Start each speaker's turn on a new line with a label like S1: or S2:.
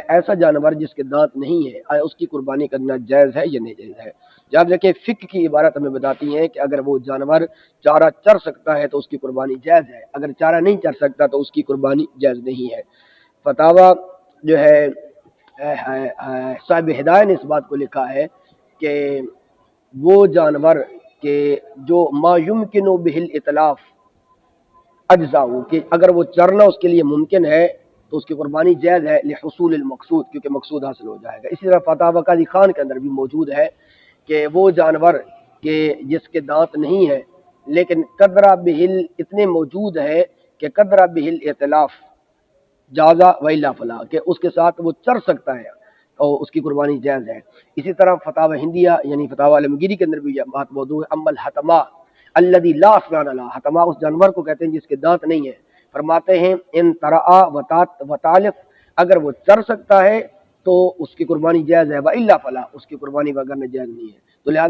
S1: ایسا جانور جس کے دانت نہیں ہے آیا اس کی قربانی کرنا جائز ہے یا نہیں جائز ہے؟ یاد رکھیں فقہ کی عبارت ہمیں بتاتی ہے کہ اگر وہ جانور چارہ چر سکتا ہے تو اس کی قربانی جائز ہے، اگر چارہ نہیں چر سکتا تو اس کی قربانی جائز نہیں ہے۔ فتاوی جو ہے صاحب ہدایہ نے اس بات کو لکھا ہے کہ وہ جانور کہ جو ما یمکن بہ الاطلاف اجزاء، کہ اگر وہ چرنا اس کے لیے ممکن ہے تو اس کی قربانی جائز ہے لحصول المقصود، کیونکہ مقصود حاصل ہو جائے گا۔ اسی طرح فتاوی قاضی خان کے اندر بھی موجود ہے کہ وہ جانور کہ جس کے دانت نہیں ہے لیکن قدرہ بہل اتنے موجود ہے کہ قدرہ بہل اطلاف جازا ویلا فلا، کہ اس کے ساتھ وہ چر سکتا ہے اور اس کی قربانی جائز ہے۔ اسی طرح فتاوی ہندیہ یعنی فتاوی عالمگیری کے اندر بھی یہ بات موضوع ہے، اما الحتما الذی لا اسنان له، حتما اس جانور کو کہتے ہیں جس کے دانت نہیں ہے، فرماتے ہیں ان ترعا وطالف، اگر وہ چر سکتا ہے تو اس کی قربانی جائز ہے، والا فلا، اس کی قربانی وغیرہ جائز نہیں ہے۔ تو لہٰذا